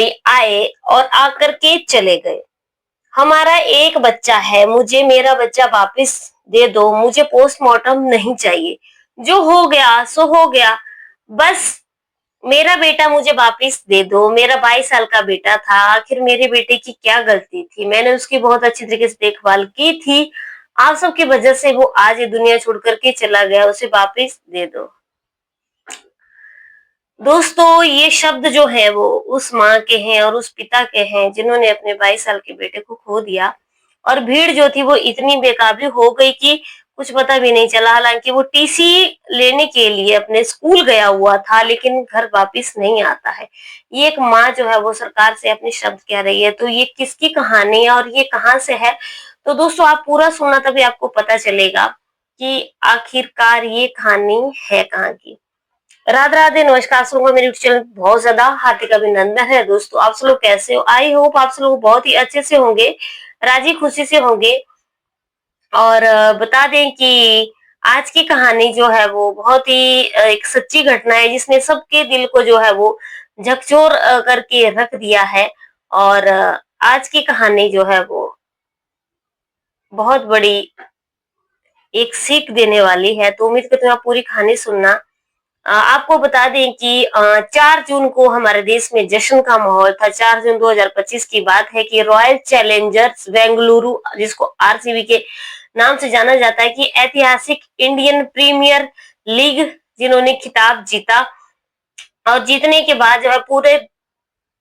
अधिकारी आए और आकर के चले गए। हमारा एक बच्चा है, मुझे मेरा बच्चा वापस दे दो, मुझे पोस्टमार्टम नहीं चाहिए। जो हो गया सो हो गया, बस मेरा बेटा मुझे वापस दे दो। मेरा 22 साल का बेटा था, आखिर मेरे बेटे की क्या गलती थी? मैंने उसकी बहुत अच्छी तरीके से देखभाल की थी। आप सबकी वजह से वो आज ये दुनिया छोड़ कर के चला गया, उसे वापस दे दो। दोस्तों, ये शब्द जो है वो उस माँ के हैं और उस पिता के हैं जिन्होंने अपने 22 साल के बेटे को खो दिया। और भीड़ जो थी वो इतनी बेकाबू हो गई कि कुछ पता भी नहीं चला। हालांकि वो टीसी लेने के लिए अपने स्कूल गया हुआ था, लेकिन घर वापस नहीं आता है। ये एक माँ जो है वो सरकार से अपने शब्द कह रही है। तो ये किसकी कहानी है और ये कहाँ से है? तो दोस्तों, आप पूरा सुनना, तभी आपको पता चलेगा कि आखिरकार ये कहानी है कहाँ की। राधे राधे, नमस्कार। आप लोगों को मेरे यूट्यूब चैनल बहुत ज्यादा हार्दिक अभिनंदन है। दोस्तों, आप सब लोग कैसे हो? आई होप आप सब लोग बहुत ही अच्छे से होंगे, राजी खुशी से होंगे। और बता दें कि आज की कहानी जो है वो बहुत ही एक सच्ची घटना है, जिसने सबके दिल को जो है वो झकझोर करके रख दिया है। और आज की कहानी जो है वो बहुत बड़ी एक सीख देने वाली है। तो उम्मीद करती हूँ आप पूरी कहानी सुनना। आपको बता दें कि 4 जून को हमारे देश में जश्न का माहौल था। 4 जून 2025 की बात है कि रॉयल चैलेंजर्स बेंगलुरु, जिसको आरसीबी के नाम से जाना जाता है, कि ऐतिहासिक इंडियन प्रीमियर लीग जिन्होंने खिताब जीता। और जीतने के बाद जो है पूरे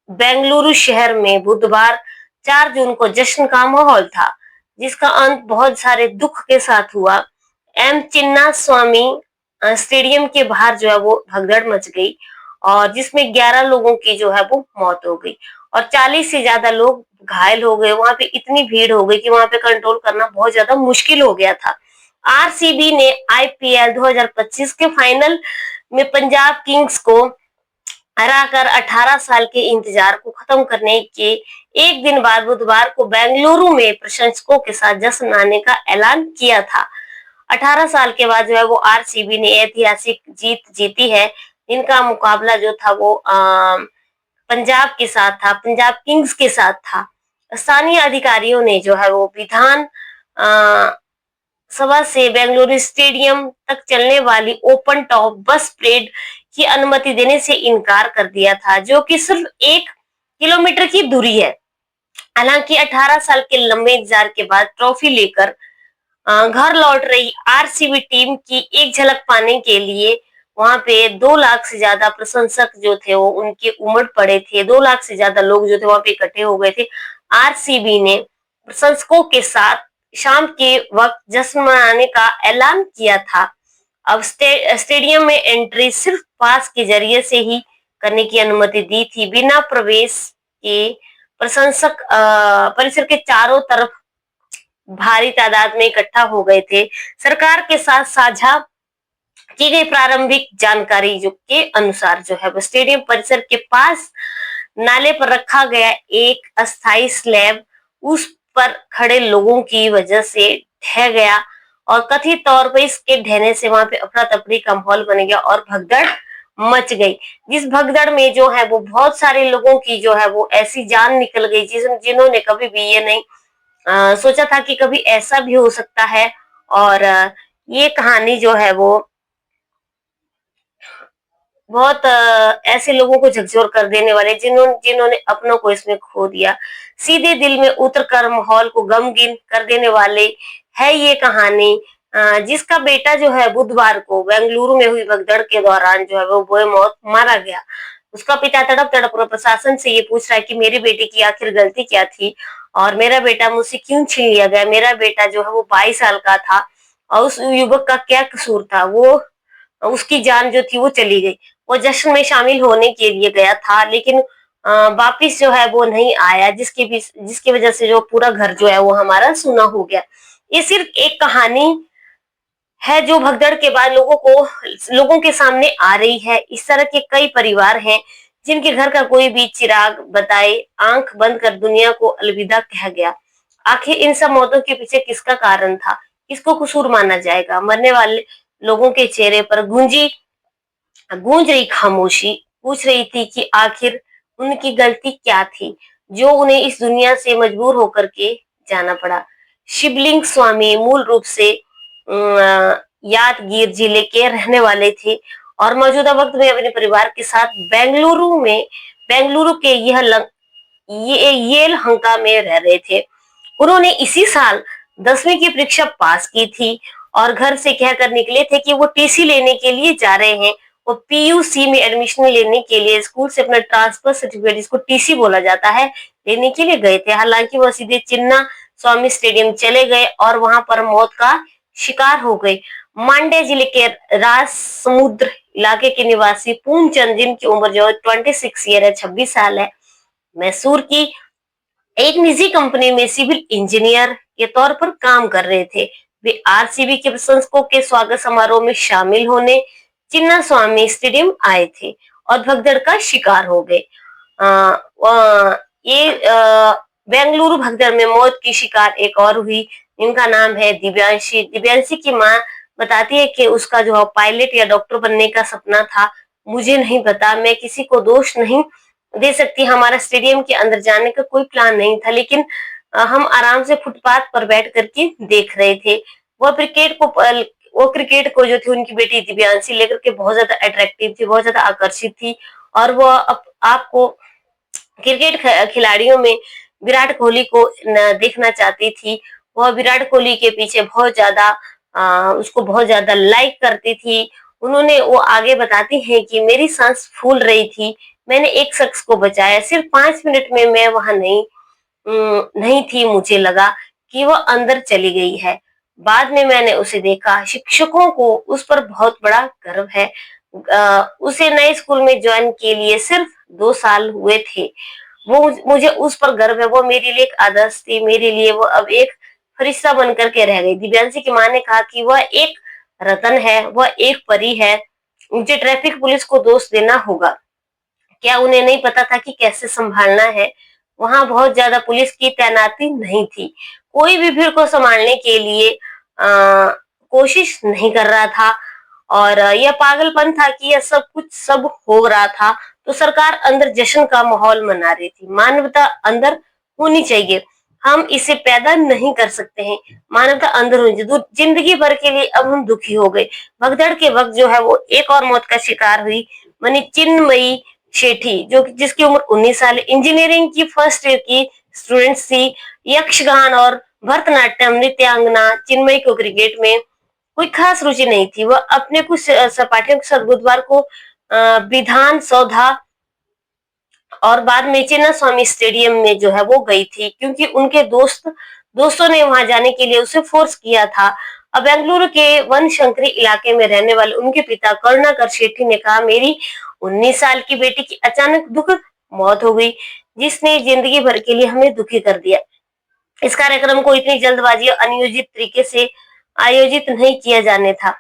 बेंगलुरु शहर में बुधवार 4 जून को जश्न का माहौल था, जिसका अंत बहुत सारे दुख के साथ हुआ। एम चिन्ना स्वामी स्टेडियम के बाहर जो है वो भगदड़ मच गई, और जिसमें 11 लोगों की जो है वो मौत हो गई और 40 से ज्यादा लोग घायल हो गए। वहां पे इतनी भीड़ हो गई कि वहां पे कंट्रोल करना बहुत ज्यादा मुश्किल हो गया था। आरसीबी ने आईपीएल 2025 के फाइनल में पंजाब किंग्स को हराकर 18 साल के इंतजार को खत्म करने के एक दिन बाद बुधवार को बेंगलुरु में प्रशंसकों के साथ जश्न मनाने का ऐलान किया था। 18 साल के बाद जो है वो आरसीबी ने ऐतिहासिक जीत जीती है। इनका मुकाबला जो था वो पंजाब के साथ था, पंजाब किंग्स के साथ था। स्थानीय अधिकारियों ने जो है वो विधान सभा से बेंगलुरु स्टेडियम तक चलने वाली ओपन टॉप बस परेड की अनुमति देने से इनकार कर दिया था, जो कि सिर्फ 1 किलोमीटर की दूरी है। हालांकि 18 साल के लंबे इंतजार के बाद ट्रॉफी लेकर घर लौट रही आरसीबी टीम की एक झलक पाने के लिए वहां पे 2 लाख से ज्यादा प्रशंसक जो थे वो उनके उमड़ पड़े थे। 2 लाख से ज्यादा लोग जो थे वहां पे इकट्ठे हो गए थे। आरसीबी ने प्रशंसकों के साथ शाम के वक्त जश्न मनाने का ऐलान किया था। अब स्टेडियम में एंट्री सिर्फ पास के जरिए से ही करने की अनुमति दी थी। बिना प्रवेश के प्रशंसक परिसर के चारों तरफ भारी तादाद में इकट्ठा हो गए थे। सरकार के साथ साझा की गई प्रारंभिक जानकारी जो के अनुसार जो है वो स्टेडियम परिसर के पास नाले पर रखा गया एक अस्थायी स्लैब उस पर खड़े लोगों की वजह से ढह गया, और कथित तौर पर इसके ढहने से वहां पे अफरा तफरी का माहौल बन गया और भगदड़ मच गई। जिस भगदड़ में जो है वो बहुत सारे लोगों की जो है वो ऐसी जान निकल गई जिन्होंने कभी भी ये नहीं सोचा था कि कभी ऐसा भी हो सकता है। और ये कहानी जो है वो बहुत ऐसे लोगों को झकझोर कर देने वाले जिन्होंने अपनों को इसमें खो दिया। सीधे दिल में उतर कर माहौल को गमगीन कर देने वाले है ये कहानी। जिसका बेटा जो है बुधवार को बेंगलुरु में हुई भगदड़ के दौरान जो है वो बोए मौत मारा गया। उसका पिता तड़प तड़प कर प्रशासन से ये पूछ रहा है कि मेरे बेटे की आखिर गलती क्या थी और मेरा बेटा मुझसे क्यों छीन लिया गया। मेरा बेटा जो है वो 22 साल का था और उस युवक का क्या कसूर था? वो उसकी जान जो थी वो चली गई। वो जश्न में शामिल होने के लिए गया था, लेकिन वापिस जो है वो नहीं आया, जिसकी वजह से जो पूरा घर जो है वो हमारा सूना हो गया। ये सिर्फ एक कहानी है जो भगदड़ के बाद लोगों के सामने आ रही है। इस तरह के कई परिवार हैं जिनके घर का कोई भी चिराग बताए आंख बंद कर दुनिया को अलविदा कह गया। आखिर इन सब मौतों के पीछे किसका कारण था? किसको कसूर माना जाएगा? मरने वाले लोगों के चेहरे पर गूंज रही खामोशी पूछ रही थी कि आखिर उनकी गलती क्या थी जो उन्हें इस दुनिया से मजबूर होकर के जाना पड़ा। शिवलिंग स्वामी मूल रूप से यादगीर जिले के रहने वाले थे और मौजूदा वक्त में अपने परिवार के साथ बेंगलुरु के ये येलहंका में रह रहे थे। उन्होंने इसी साल 10वीं की परीक्षा पास की थी और घर से कहकर निकले थे कि वो टीसी लेने के लिए जा रहे हैं। वो पीयूसी में एडमिशन लेने के लिए स्कूल से अपना ट्रांसफर सर्टिफिकेट, जिसको टीसी बोला जाता है, लेने के लिए गए थे। हालांकि वो सीधे चिन्ना स्वामी स्टेडियम चले गए और वहां पर मौत का शिकार हो गए। मांडे जिले के राजसमुद्र इलाके के निवासी पूर्णचंद, जिनकी उम्र जो 26 ईयर है, 26 साल है, मैसूर की एक निजी कंपनी में सिविल इंजीनियर के तौर पर काम कर रहे थे। वे आरसीबी के प्रशंसकों के स्वागत समारोह में शामिल होने चिन्ना स्वामी स्टेडियम आए थे और भगदड़ का शिकार हो गए। ये बेंगलुरु भगदड़ में मौत की शिकार एक और हुई, इनका नाम है दिव्यांशी। दिव्यांशी की मां बताती है कि उसका जो पायलट या डॉक्टर बनने का सपना था। मुझे नहीं पता, मैं किसी को दोष नहीं दे सकती, हमारा स्टेडियम के अंदर जाने का कोई प्लान नहीं था, लेकिन हम आराम से फुटपाथ पर बैठ करके देख रहे थे। वह क्रिकेट को जो थी उनकी बेटी दिव्यांशी लेकर के बहुत ज्यादा अट्रैक्टिव थी, बहुत ज्यादा आकर्षित थी और वह आपको क्रिकेट खिलाड़ियों में विराट कोहली को देखना चाहती थी। वह विराट कोहली के पीछे बहुत ज्यादा उसको बहुत ज्यादा लाइक करती थी। वो आगे बताती हैं कि मेरी सांस फूल रही थी, मैंने एक शख्स को बचाया, सिर्फ 5 मिनट में मैं वहां नहीं थी, मुझे लगा कि वह अंदर चली गई है। बाद में मैंने उसे देखा। शिक्षकों को उस पर बहुत बड़ा गर्व है। उसे नए स्कूल में ज्वाइन के लिए सिर्फ 2 साल हुए थे। वो मुझे उस पर गर्व है, वो मेरे लिए एक आदर्श थी, मेरे लिए वो अब एक फरिश्ता बनकर के रह गई। दिव्यांशी की मां ने कहा कि वह एक रतन है, वह एक परी है, मुझे ट्रैफिक पुलिस को दोष देना होगा। क्या उन्हें नहीं पता था कि कैसे संभालना है? वहां बहुत ज्यादा पुलिस की तैनाती नहीं थी, कोई भी भीड़ को संभालने के लिए कोशिश नहीं कर रहा था और यह पागलपन था कि यह सब हो रहा था तो सरकार अंदर जश्न का माहौल मना रही थी। मानवता अंदर होनी चाहिए, हम इसे पैदा नहीं कर सकते हैं, मानवता अंदर होनी चाहिए। जिंदगी भर के लिए अब हम दुखी हो गए। भगदड़ के वक्त जो है वो एक और मौत का शिकार हुई, मनी चिन्मयी शेठी, जिसकी उम्र 19 साल है, इंजीनियरिंग की फर्स्ट ईयर की स्टूडेंट थी। यक्षगान और भरतनाट्यम नृत्यांगना चिन्मयी को क्रिकेट में कोई खास रुचि नहीं थी। वह अपने कुछ सहपाठियों के साथ बुधवार को विधान सौधा और बाद में चिन्ना स्वामी स्टेडियम में जो है वो गई थी, क्योंकि उनके दोस्तों ने वहां जाने के लिए उसे फोर्स किया था। अब बेंगलुरु के वनशंकरी इलाके में रहने वाले उनके पिता करुणाकर शेट्टी ने कहा, मेरी 19 साल की बेटी की अचानक दुखद मौत हो गई, जिसने जिंदगी भर के लिए हमें दुखी कर दिया। इस कार्यक्रम को इतनी जल्दबाजी और अनियोजित तरीके से आयोजित नहीं किया जाने था।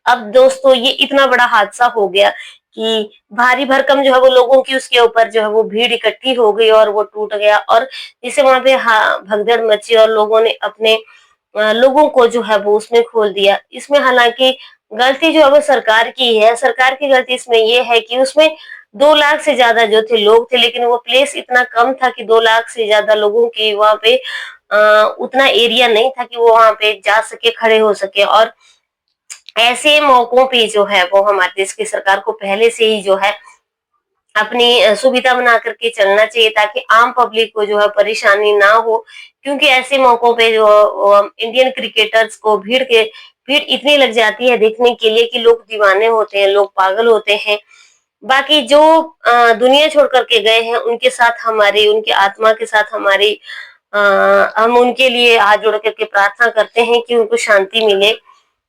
अब दोस्तों ये इतना बड़ा हादसा हो गया कि भारी भरकम जो है वो लोगों की उसके ऊपर जो है वो भीड़ इकट्ठी हो गई और वो टूट गया और जिससे वहां पे भगदड़ मची और लोगों ने अपने लोगों को जो है वो उसमें खोल दिया। इसमें हालांकि गलती जो है वो सरकार की है। सरकार की गलती इसमें ये है कि उसमें 2 लाख से ज्यादा जो थे लोग थे, लेकिन वो प्लेस इतना कम था कि 2 लाख से ज्यादा लोगों की वहां पे उतना एरिया नहीं था कि वो वहां पे जा सके, खड़े हो सके। और ऐसे मौकों पे जो है वो हमारे देश की सरकार को पहले से ही जो है अपनी सुविधा बना करके चलना चाहिए, ताकि आम पब्लिक को जो है परेशानी ना हो। क्योंकि ऐसे मौकों पे जो इंडियन क्रिकेटर्स को भीड़ इतनी लग जाती है देखने के लिए कि लोग दीवाने होते हैं, लोग पागल होते हैं। बाकी जो दुनिया छोड़ करके गए हैं उनके साथ हमारी, उनकी आत्मा के साथ हमारी, हम उनके लिए हाथ जोड़ करके प्रार्थना करते हैं कि उनको शांति मिले।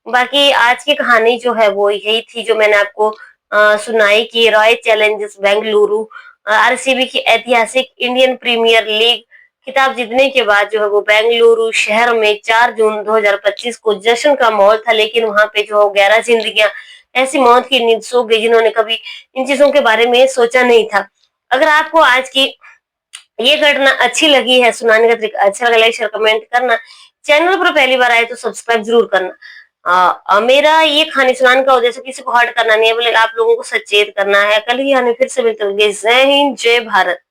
बाकी आज की कहानी जो है वो यही थी जो मैंने आपको सुनाई कि रॉयल चैलेंजर्स बेंगलुरु आरसीबी की ऐतिहासिक इंडियन प्रीमियर लीग खिताब जीतने के बाद जो है वो बेंगलुरु शहर में 4 जून 2025 को जश्न का माहौल था। लेकिन वहां पे जो 11 जिंदगियां ऐसी मौत की नींद सो गई जिन्होंने कभी इन चीजों के बारे में सोचा नहीं था। अगर आपको आज की ये घटना अच्छी लगी है, सुनाने का तरीका अच्छा लगा, लाइक शेयर कमेंट करना। चैनल पर पहली बार आए तो सब्सक्राइब जरूर करना। मेरा ये खाने-सुनाने का उद्देश्य किसी को हर्ट करना नहीं है, बल्कि आप लोगों को सचेत करना है। कल ही हमें फिर से मिलते होंगे। जय हिंद, जय भारत।